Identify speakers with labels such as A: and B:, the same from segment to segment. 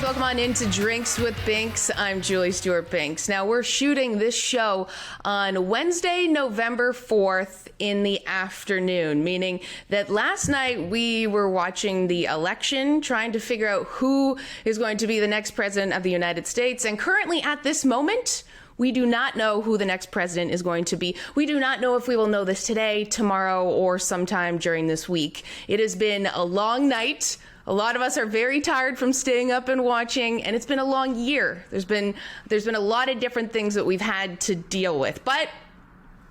A: guys, welcome on into Drinks with Binks. I'm Julie Stewart-Binks. Now, we're shooting this show on Wednesday, November 4th in the afternoon, meaning that last night we were watching the election, trying to figure out who is going to be the next president of the United States. And currently at this moment, we do not know who the next president is going to be. We do not know if we will know this today, tomorrow, or sometime during this week. It has been a long night. A lot of us are very tired from staying up and watching, and it's been a long year. There's been a lot of different things that we've had to deal with, but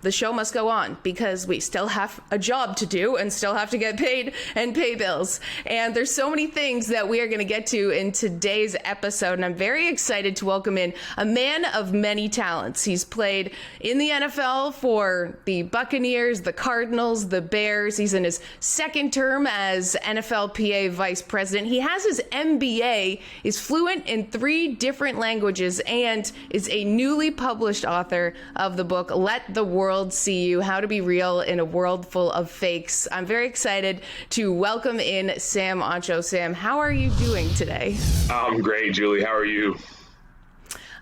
A: the show must go on because we still have a job to do and still have to get paid and pay bills. And there's so many things that we are going to get to in today's episode. And I'm very excited to welcome in a man of many talents. He's played in the NFL for the Buccaneers, the Cardinals, the Bears. He's in his second term as NFLPA vice president. He has his MBA, is fluent in 3 different languages, and is a newly published author of the book, Let the World See You, How to Be Real in a World Full of Fakes. I'm very excited to welcome in Sam Acho. Sam, how are you doing today?
B: I'm great, Julie. How are you?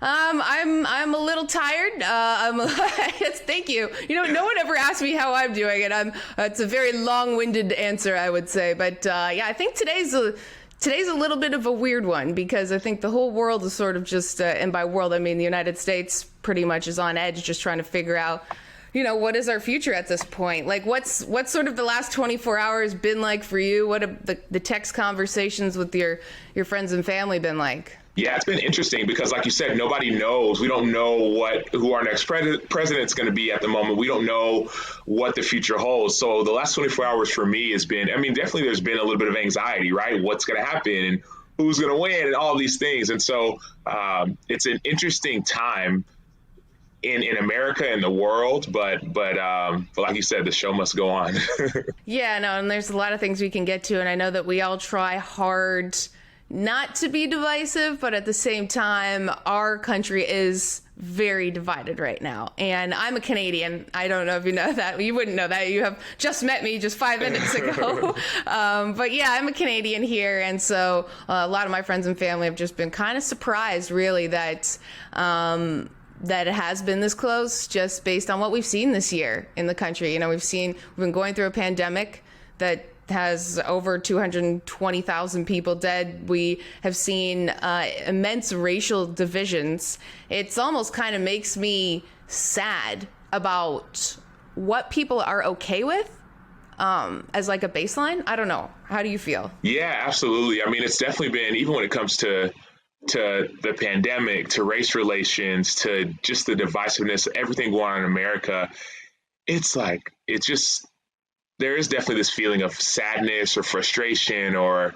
A: I'm a little tired. Thank you. You know, no one ever asked me how I'm doing, and it's a very long-winded answer, I would say. But yeah, I think today's a little bit of a weird one because I think the whole world is sort of just, and by world I mean the United States, pretty much is on edge, just trying to figure out, you know, what is our future at this point? Like, what's sort of the last 24 hours been like for you? What have the text conversations with your friends and family been like?
B: Yeah, it's been interesting because, like you said, nobody knows. We don't know who our next president's going to be at the moment. We don't know what the future holds. So the last 24 hours for me has been, I mean, definitely there's been a little bit of anxiety, right? What's going to happen and who's going to win and all these things. And so it's an interesting time in America and the world, but like you said, the show must go on.
A: Yeah, no, and there's a lot of things we can get to, and I know that we all try hard not to be divisive, but at the same time, our country is very divided right now. And I'm a Canadian. I don't know if you know that. You wouldn't know that. You have just met me just 5 minutes ago. But yeah, I'm a Canadian here. And so a lot of my friends and family have just been kind of surprised, really, that it has been this close just based on what we've seen this year in the country. You know, we've been going through a pandemic that has over 220,000 people dead. We have seen immense racial divisions. It's almost kind of makes me sad about what people are okay with as like a baseline. I don't know. How do you feel?
B: Yeah, absolutely. I mean, it's definitely been, even when it comes to the pandemic, to race relations, to just the divisiveness, everything going on in America, there is definitely this feeling of sadness or frustration or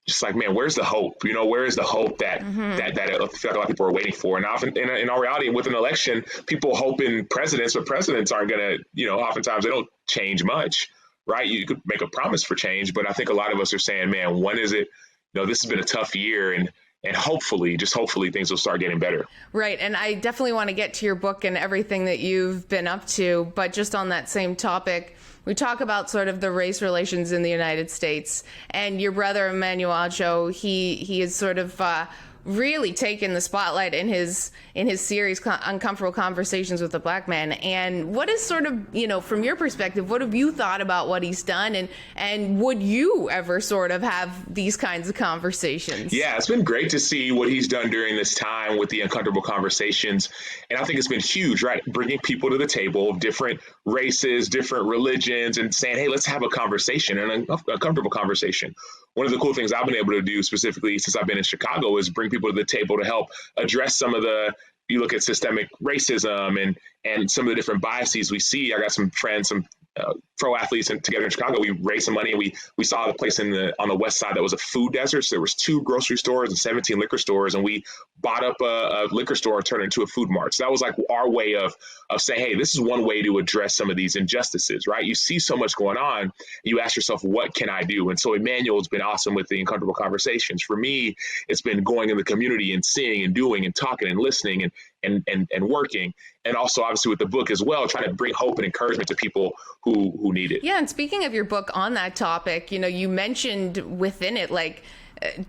B: just like, man, where's the hope? You know, where is the hope that that I feel like a lot of people are waiting for? And often in our reality, with an election, people hope in presidents, but presidents aren't going to, you know, oftentimes they don't change much, right? You could make a promise for change, but I think a lot of us are saying, man, when is it? You know, this has been a tough year, and hopefully things will start getting better.
A: Right. And I definitely want to get to your book and everything that you've been up to. But just on that same topic, we talk about sort of the race relations in the United States. And your brother, Emmanuel Acho, he is sort of really taken the spotlight in his series, Uncomfortable Conversations with a Black Man. And what is sort of, you know, from your perspective, what have you thought about what he's done? And would you ever sort of have these kinds of conversations?
B: Yeah, it's been great to see what he's done during this time with the Uncomfortable Conversations. And I think it's been huge, right? Bringing people to the table of different races, different religions, and saying, hey, let's have a conversation, an uncomfortable conversation. One of the cool things I've been able to do specifically since I've been in Chicago is bring people to the table to help address some of you look at systemic racism and some of the different biases we see. I got some friends, some pro athletes together in Chicago. We raised some money and we saw the place on the west side that was a food desert. So there was 2 grocery stores and 17 liquor stores, and we bought up a liquor store and turned it into a food mart. So that was like our way of saying, hey, this is one way to address some of these injustices, right? You see so much going on, you ask yourself, what can I do? And so Emmanuel's been awesome with the Uncomfortable Conversations. For me, it's been going in the community and seeing and doing and talking and listening and working. And also obviously with the book as well, trying to bring hope and encouragement to people who need it.
A: Yeah. And speaking of your book on that topic, you know, you mentioned within it, like,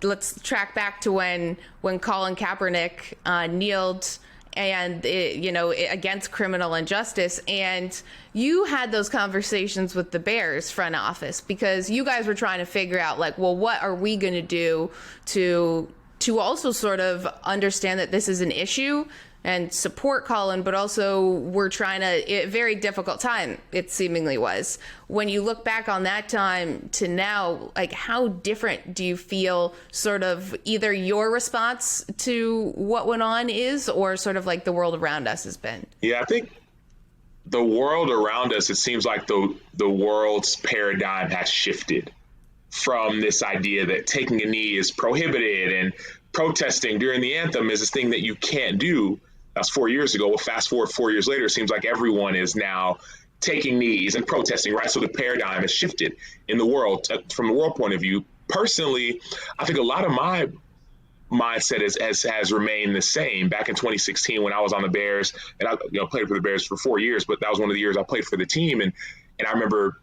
A: let's track back to when Colin Kaepernick kneeled and against criminal injustice, and you had those conversations with the Bears front office because you guys were trying to figure out, like, well, what are we going to do to also sort of understand that this is an issue and support Colin, but also we're trying to, a very difficult time it seemingly was. When you look back on that time to now, like, how different do you feel sort of either your response to what went on is, or sort of like the world around us has been?
B: Yeah, I think the world around us, it seems like the world's paradigm has shifted from this idea that taking a knee is prohibited and protesting during the anthem is this thing that you can't do. That's 4 years ago. Well, fast forward 4 years later, it seems like everyone is now taking knees and protesting, right? So the paradigm has shifted in the world. From the world point of view, personally, I think a lot of my mindset has remained the same. Back in 2016, when I was on the Bears, and I played for the Bears for 4 years, but that was one of the years I played for the team. And I remember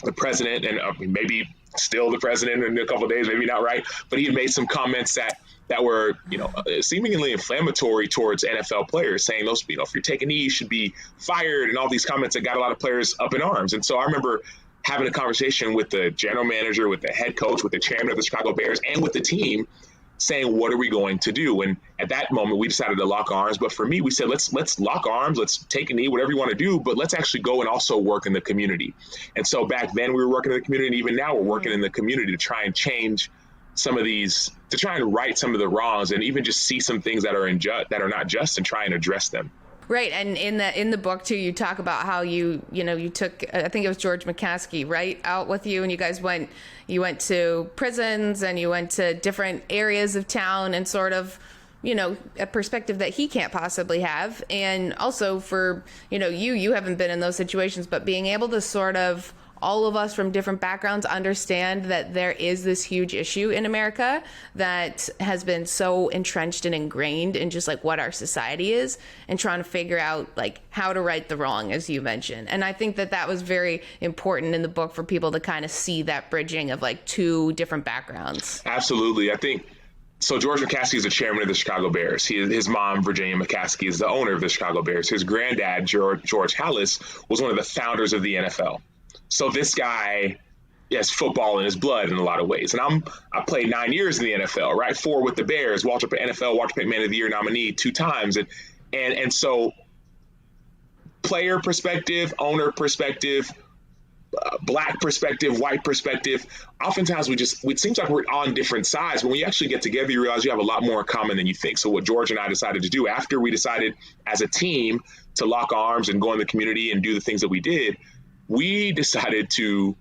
B: the president, and maybe still the president in a couple of days, maybe not, right, but he had made some comments that were, seemingly inflammatory towards NFL players, saying those, if you're taking knees, you should be fired, and all these comments that got a lot of players up in arms. And so I remember having a conversation with the general manager, with the head coach, with the chairman of the Chicago Bears, and with the team, saying, what are we going to do? And at that moment, we decided to lock arms. But for me, we said, let's lock arms, let's take a knee, whatever you want to do, but let's actually go and also work in the community. And so back then we were working in the community, and even now we're working in the community to try and change some of these, to try and right some of the wrongs, and even just see some things that are not just, and try and address them.
A: Right, and in the book too, you talk about how you took, I think it was George McCaskey, right, out with you, and you guys went to prisons and you went to different areas of town, and sort of, a perspective that he can't possibly have. And also for, you haven't been in those situations, but being able to sort of, all of us from different backgrounds, understand that there is this huge issue in America that has been so entrenched and ingrained in just like what our society is, and trying to figure out like how to right the wrong, as you mentioned. And I think that was very important in the book for people to kind of see that bridging of like two different backgrounds.
B: Absolutely. I think so. George McCaskey is the chairman of the Chicago Bears. His mom, Virginia McCaskey, is the owner of the Chicago Bears. His granddad, George Halas, was one of the founders of the NFL. So this guy has football in his blood in a lot of ways. And I played 9 years in the NFL, right? 4 with the Bears, Walter Payton Man of the Year nominee 2 times. And so player perspective, owner perspective, black perspective, white perspective, oftentimes it seems like we're on different sides. But when you actually get together, you realize you have a lot more in common than you think. So what George and I decided to do after we decided as a team to lock arms and go in the community and do the things that we did, we decided to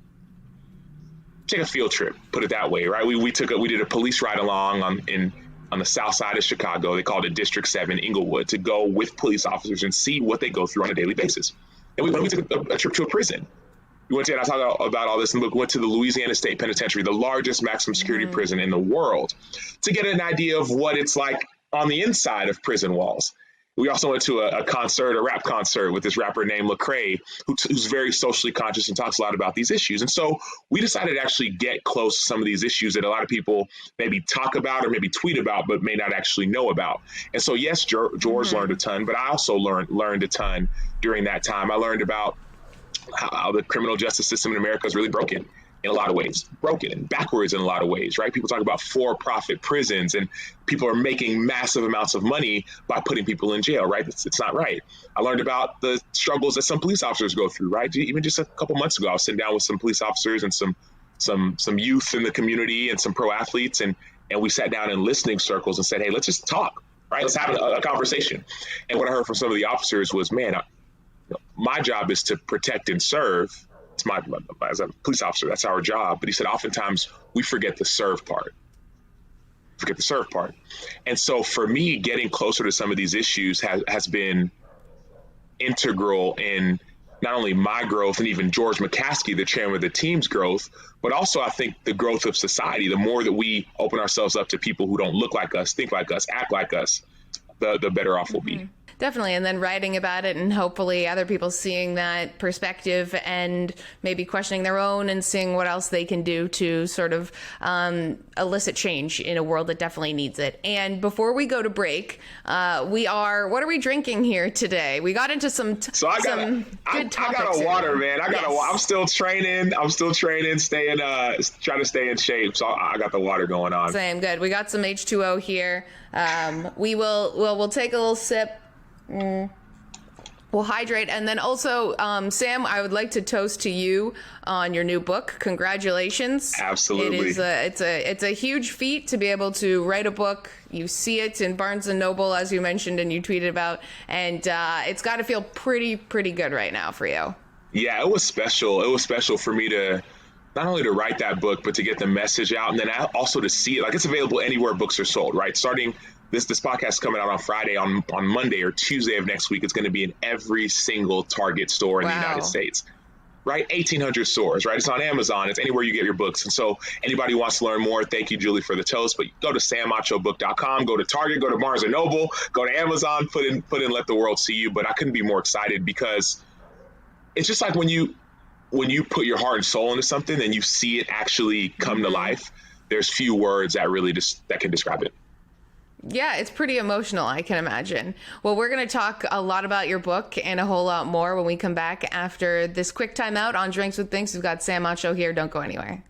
B: take a field trip, put it that way, right? We did a police ride along on the south side of Chicago. They called it District 7, Inglewood, to go with police officers and see what they go through on a daily basis. And we took a trip to a prison. We went to, and I talk about all this, and we went to the Louisiana State Penitentiary, the largest maximum security prison in the world, to get an idea of what it's like on the inside of prison walls. We also went to a rap concert with this rapper named Lecrae, who's very socially conscious and talks a lot about these issues. And so we decided to actually get close to some of these issues that a lot of people maybe talk about or maybe tweet about, but may not actually know about. And so, yes, George learned a ton, but I also learned a ton during that time. I learned about how the criminal justice system in America is really broken in a lot of ways, broken and backwards in a lot of ways, right? People talk about for-profit prisons, and people are making massive amounts of money by putting people in jail, right? It's not right. I learned about the struggles that some police officers go through, right? Even just a couple months ago, I was sitting down with some police officers and some youth in the community and some pro athletes, and we sat down in listening circles and said, hey, let's just talk, right? Let's have a conversation. And what I heard from some of the officers was, man, my job is to protect and serve. As a police officer, that's our job. But he said, oftentimes we forget the serve part. And so for me, getting closer to some of these issues has been integral in not only my growth and even George McCaskey, the chairman of the team's growth, but also I think the growth of society. The more that we open ourselves up to people who don't look like us, think like us, act like us, the better off we'll be.
A: Definitely. And then writing about it and hopefully other people seeing that perspective and maybe questioning their own and seeing what else they can do to sort of elicit change in a world that definitely needs it. And before we go to break, what are we drinking here today? We got into some good topics.
B: I got a water, man. I'm still training. Staying, trying to stay in shape. So I got the water going on.
A: Same, good. We got some H2O here. We'll take a little sip. We'll hydrate. And then also, Sam, I would like to toast to you on your new book. Congratulations.
B: Absolutely.
A: It's a huge feat to be able to write a book. You see it in Barnes & Noble, as you mentioned, and you tweeted about, and it's got to feel pretty good right now for you. Yeah,
B: it was special. It was special for me to not only to write that book, but to get the message out, and then also to see it. Like, it's available anywhere books are sold, right? Starting this podcast is coming out on Friday. On Monday or Tuesday of next week, it's going to be in every single Target store in the United States, right? 1,800 stores, right? It's on Amazon. It's anywhere you get your books. And so anybody who wants to learn more, thank you, Julie, for the toast. But go to samachobook.com, go to Target, go to Barnes & Noble, go to Amazon, put in Let the World See You. But I couldn't be more excited because it's just like when you put your heart and soul into something and you see it actually come to life, there's few words that can describe it.
A: Yeah, it's pretty emotional, I can imagine. Well, we're going to talk a lot about your book and a whole lot more when we come back after this quick timeout on Drinks with Binks. We've got Sam Acho here. Don't go anywhere.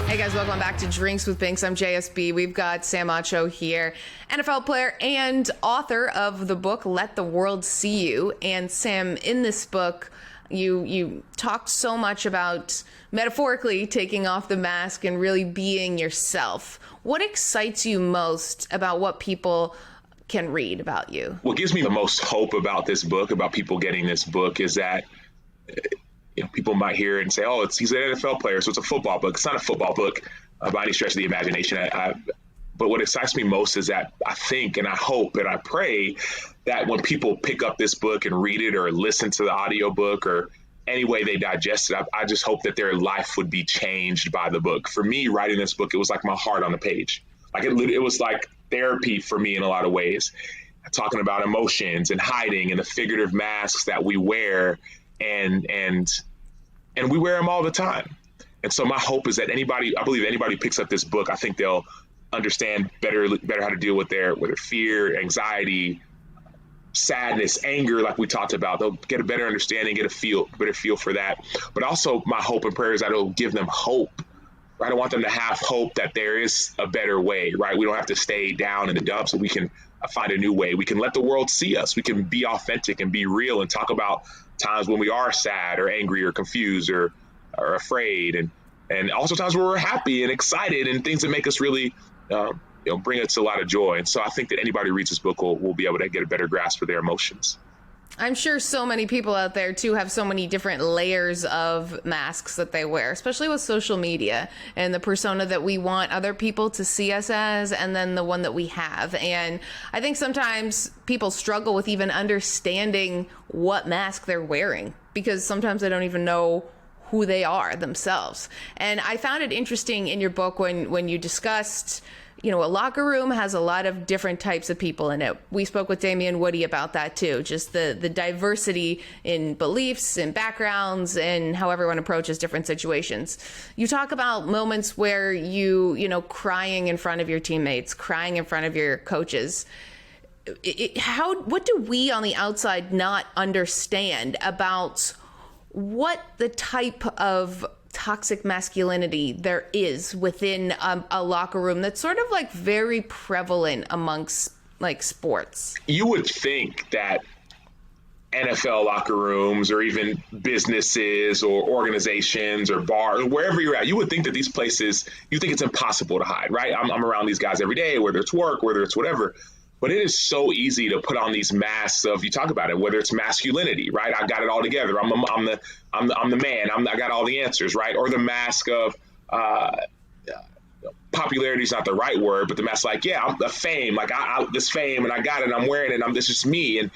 A: Hey guys, welcome back to Drinks with Binks. I'm JSB. We've got Sam Acho here, NFL player and author of the book Let the World See You. And Sam, in this book, you talked so much about metaphorically taking off the mask and really being yourself. What excites you most about what people can read about you?
B: What gives me the most hope about this book, about people getting this book, is that people might hear it and say, oh, he's an NFL player, so it's a football book. It's not a football book by any stretch of the imagination. But what excites me most is that I think and I hope and I pray that when people pick up this book and read it or listen to the audiobook or any way they digest it, I just hope that their life would be changed by the book. For me, writing this book, it was like my heart on the page. Like it was like therapy for me in a lot of ways, talking about emotions and hiding and the figurative masks that we wear and we wear them all the time. And so my hope is that I believe anybody who picks up this book, I think they'll understand better how to deal with their fear, anxiety, sadness, anger, like we talked about. They'll get a better understanding, better feel for that. But also my hope and prayer is that it'll give them hope, right? I want them to have hope that there is a better way, right? We don't have to stay down in the dumps, and we can find a new way. We can let the world see us. We can be authentic and be real and talk about times when we are sad or angry or confused or afraid, and also times where we're happy and excited and things that make us really bring us a lot of joy. And so I think that anybody who reads this book will be able to get a better grasp of their emotions.
A: I'm sure so many people out there, too, have so many different layers of masks that they wear, especially with social media and the persona that we want other people to see us as, and then the one that we have. And I think sometimes people struggle with even understanding what mask they're wearing because sometimes they don't even know who they are themselves. And I found it interesting in your book when you discussed, a locker room has a lot of different types of people in it. We spoke with Damian Woody about that too, just the diversity in beliefs and backgrounds and how everyone approaches different situations. You talk about moments where crying in front of your teammates, crying in front of your coaches. What do we on the outside not understand about what the type of toxic masculinity there is within a locker room that's sort of like very prevalent amongst like sports? You would think that
B: NFL locker rooms or even businesses or organizations or bars, wherever you're at, you would think that these places, you think it's impossible to hide, right? I'm around these guys every day, whether it's work, whether it's whatever. But it is so easy to put on these masks of, you talk about it, whether it's masculinity, right? I got it all together. I'm the man. I got all the answers, right? Or the mask of popularity is not the right word, but the mask like, yeah, I'm the fame, like this fame, and I got it, and I'm wearing it, and this is me. And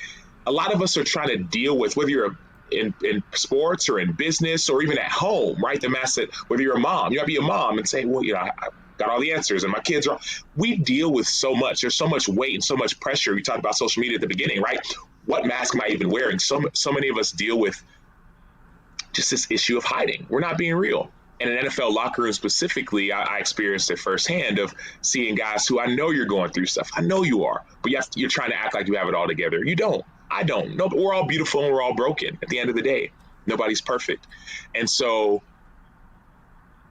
B: a lot of us are trying to deal with whether you're in sports or in business or even at home, right? The mess that whether you're a mom, you gotta be a mom and say, well, I got all the answers and my kids are, we deal with so much. There's so much weight and so much pressure. We talked about social media at the beginning, right? What mask am I even wearing? So many of us deal with just this issue of hiding. We're not being real. And in an NFL locker room specifically, I experienced it firsthand of seeing guys who I know you're going through stuff. I know you are, but you're trying to act like you have it all together. You don't. I don't. No, but we're all beautiful and we're all broken at the end of the day. Nobody's perfect. And so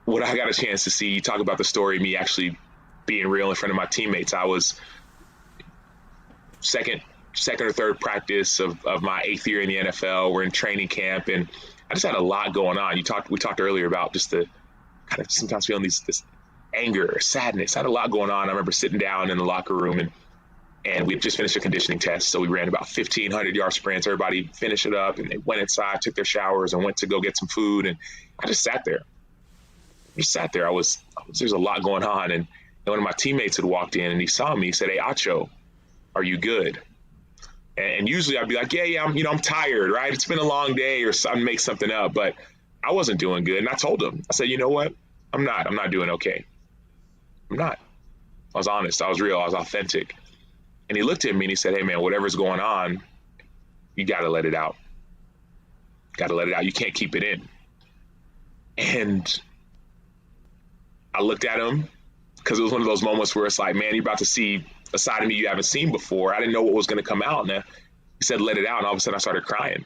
B: when I got a chance to see you talk about the story of me actually being real in front of my teammates, I was second or third practice of my 8th year in the NFL. We're in training camp and I just had a lot going on. We talked earlier about just the kind of sometimes feeling this anger or sadness. I had a lot going on. I remember sitting down in the locker room and we had just finished a conditioning test. So we ran about 1,500-yard sprints. Everybody finished it up and they went inside, took their showers and went to go get some food. And I just sat there. There's a lot going on. And one of my teammates had walked in and he saw me. He said, "Hey, Acho, are you good?" And usually I'd be like, yeah, I'm tired, right? It's been a long day or something, make something up. But I wasn't doing good. And I told him, I said, you know what? I'm not doing okay. I'm not. I was honest. I was real. I was authentic. And he looked at me and he said, "Hey, man, whatever's going on, you got to let it out. Got to let it out. You can't keep it in." And I looked at him because it was one of those moments where it's like, man, you're about to see a side of me you haven't seen before. I didn't know what was going to come out. And he said, "Let it out." And all of a sudden I started crying,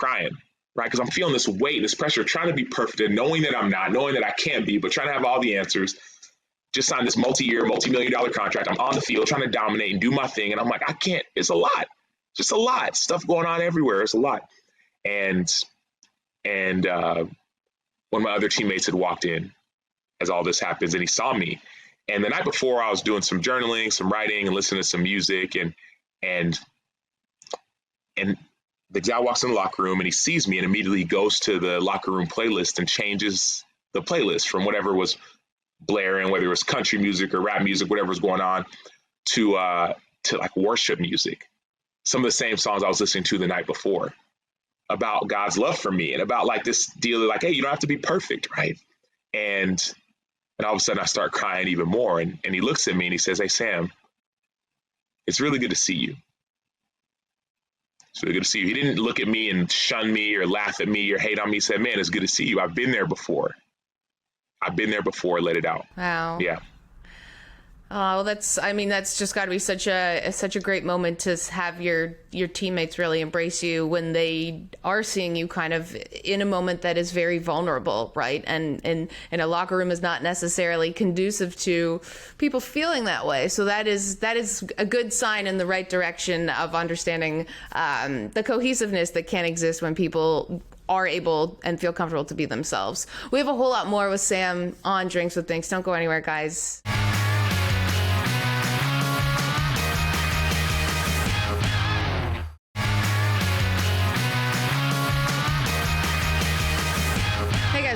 B: right? Because I'm feeling this weight, this pressure, trying to be perfect and knowing that I'm not, knowing that I can't be, but trying to have all the answers. Just signed this multi-year, multi-million-dollar contract. I'm on the field trying to dominate and do my thing. And I'm like, I can't, it's a lot. Just a lot. Stuff going on everywhere. It's a lot. And one of my other teammates had walked in as all this happens and he saw me. And the night before I was doing some journaling, some writing and listening to some music and the guy walks in the locker room and he sees me and immediately goes to the locker room playlist and changes the playlist from whatever was blaring, whether it was country music or rap music, whatever was going on, to like worship music. Some of the same songs I was listening to the night before about God's love for me and about like this deal of like, hey, you don't have to be perfect, right? And all of a sudden I start crying even more. And he looks at me and he says, "Hey, Sam, it's really good to see you. It's really good to see you." He didn't look at me and shun me or laugh at me or hate on me. He said, "Man, it's good to see you. I've been there before. Let it out."
A: Wow.
B: Yeah.
A: Oh, that's just got to be such a great moment to have your teammates really embrace you when they are seeing you kind of in a moment that is very vulnerable, right? And a locker room is not necessarily conducive to people feeling that way. So that is a good sign in the right direction of understanding the cohesiveness that can exist when people are able and feel comfortable to be themselves. We have a whole lot more with Sam on Drinks with Binks. Don't go anywhere, guys.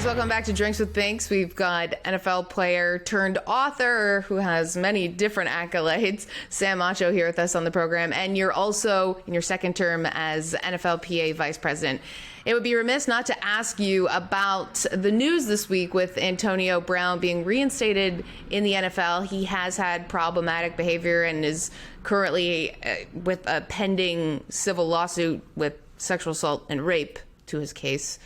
A: Welcome back to Drinks with Binks. We've got NFL player turned author who has many different accolades, Sam Acho, here with us on the program. And you're also in your second term as NFLPA vice president. It would be remiss not to ask you about the news this week with Antonio Brown being reinstated in the NFL. He has had problematic behavior and is currently with a pending civil lawsuit with sexual assault and rape to his case.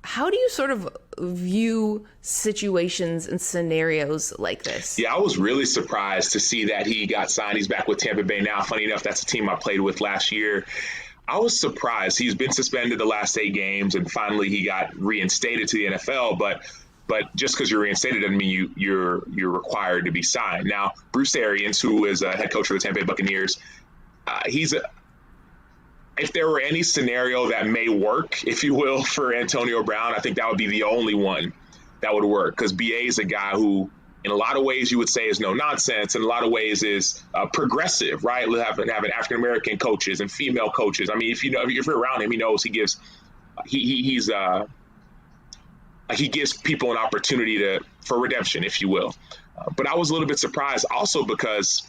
A: How do you sort of view situations and scenarios like this?
B: Yeah, I was really surprised to see that he got signed. He's back with Tampa Bay now. Funny enough, that's a team I played with last year. I was surprised. He's been suspended the last 8 games, and finally he got reinstated to the NFL. But just because you're reinstated doesn't mean you're required to be signed. Now, Bruce Arians, who is a head coach of the Tampa Bay Buccaneers, if there were any scenario that may work, if you will, for Antonio Brown, I think that would be the only one that would work, because BA is a guy who, in a lot of ways, you would say is no nonsense. In a lot of ways, is progressive, right? Having African American coaches and female coaches. I mean, if you're around him, he knows he gives people an opportunity for redemption, if you will. But I was a little bit surprised also because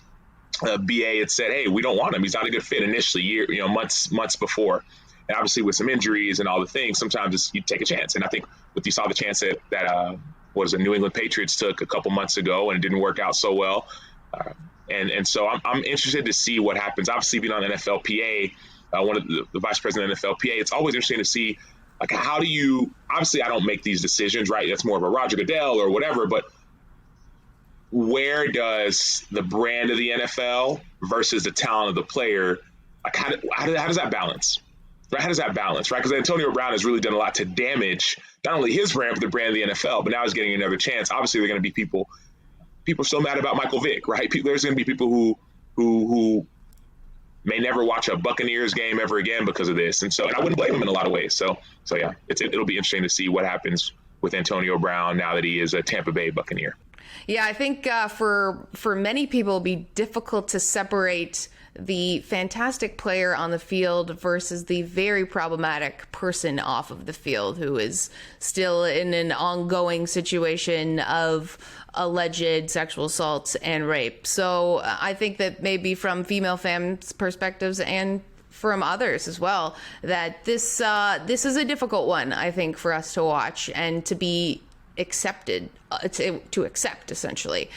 B: BA had said, "Hey, we don't want him. He's not a good fit initially, months before." And obviously with some injuries and all the things, sometimes you take a chance. And I think you saw the chance that the New England Patriots took a couple months ago, and it didn't work out so well. And so I'm interested to see what happens. Obviously, being on NFLPA, one of the vice president of NFLPA, it's always interesting to see, like, how do you, obviously I don't make these decisions, right? That's more of a Roger Goodell or whatever, but where does the brand of the NFL versus the talent of the player, like how does that balance? Right? How does that balance, right? Because Antonio Brown has really done a lot to damage not only his brand, but the brand of the NFL, but now he's getting another chance. Obviously, there are going to be people still mad about Michael Vick, right? There's going to be people who may never watch a Buccaneers game ever again because of this. And I wouldn't blame him in a lot of ways. So yeah, it'll be interesting to see what happens with Antonio Brown now that he is a Tampa Bay Buccaneer.
A: Yeah, I think for many people, it'll be difficult to separate the fantastic player on the field versus the very problematic person off of the field who is still in an ongoing situation of alleged sexual assaults and rape. So I think that maybe from female fans' perspectives and from others as well, that this is a difficult one, I think, for us to watch and to be accepted, to accept, essentially.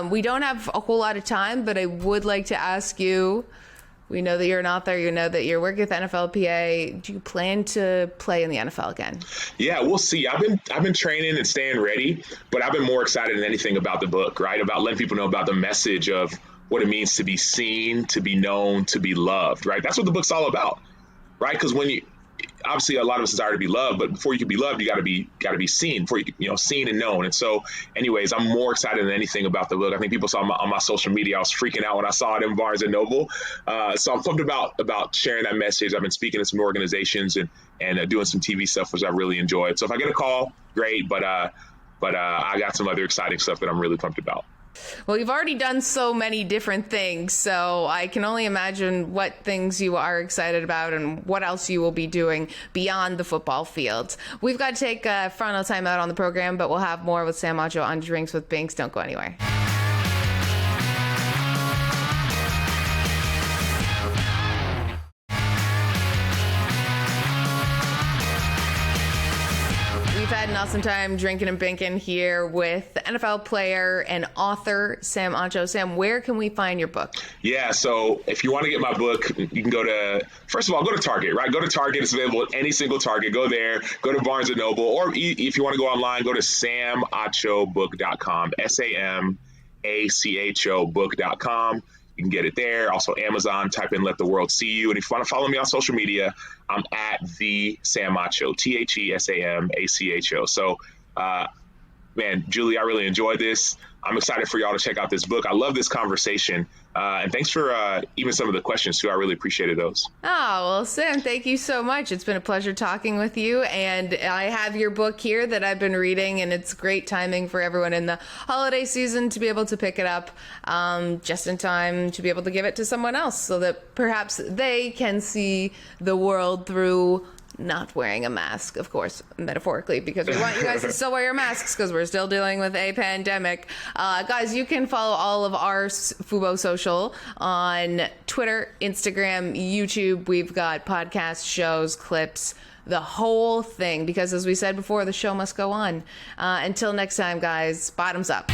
A: We don't have a whole lot of time, but I would like to ask you, we know that you're an author, you know that you're working with NFLPA. Do you plan to play in the NFL again?
B: Yeah, we'll see. I've been training and staying ready, but I've been more excited than anything about the book, right? About letting people know about the message of what it means to be seen, to be known, to be loved, right? That's what the book's all about, right? Because obviously a lot of us desire to be loved, but before you can be loved, you got to be seen, before you seen and known. And so anyways, I'm more excited than anything about the book. I think people saw on my social media, I was freaking out when I saw it in Barnes and Noble. So I'm pumped about sharing that message. I've been speaking to some organizations and doing some TV stuff, which I really enjoyed. So if I get a call, great. But I got some other exciting stuff that I'm really pumped about.
A: Well, you've already done so many different things, so I can only imagine what things you are excited about and what else you will be doing beyond the football field. We've got to take a final time out on the program, but we'll have more with Sam Acho on Drinks with Binks. Don't go anywhere. We've had an awesome time drinking and binking here with NFL player and author Sam Acho. Sam, where can we find your book?
B: Yeah, so if you want to get my book, you can go to Target, right? Go to Target. It's available at any single Target. Go there. Go to Barnes & Noble. Or if you want to go online, go to samachobook.com, SAMACHO book.com. You can get it there. Also Amazon, type in Let the World See You. And if you want to follow me on social media, I'm at the Sam Acho, TheSamAcho. So, man, Julie, I really enjoyed this. I'm excited for y'all to check out this book. I love this conversation. And thanks for even some of the questions, too. I really appreciated those.
A: Oh, well, Sam, thank you so much. It's been a pleasure talking with you. And I have your book here that I've been reading, and it's great timing for everyone in the holiday season to be able to pick it up just in time to be able to give it to someone else so that perhaps they can see the world through not wearing a mask, of course, metaphorically, because we want you guys to still wear your masks because we're still dealing with a pandemic. Guys, you can follow all of our Fubo social on Twitter, Instagram, YouTube. We've got podcasts, shows, clips, the whole thing, because as we said before, the show must go on. Until next time, guys, bottoms up.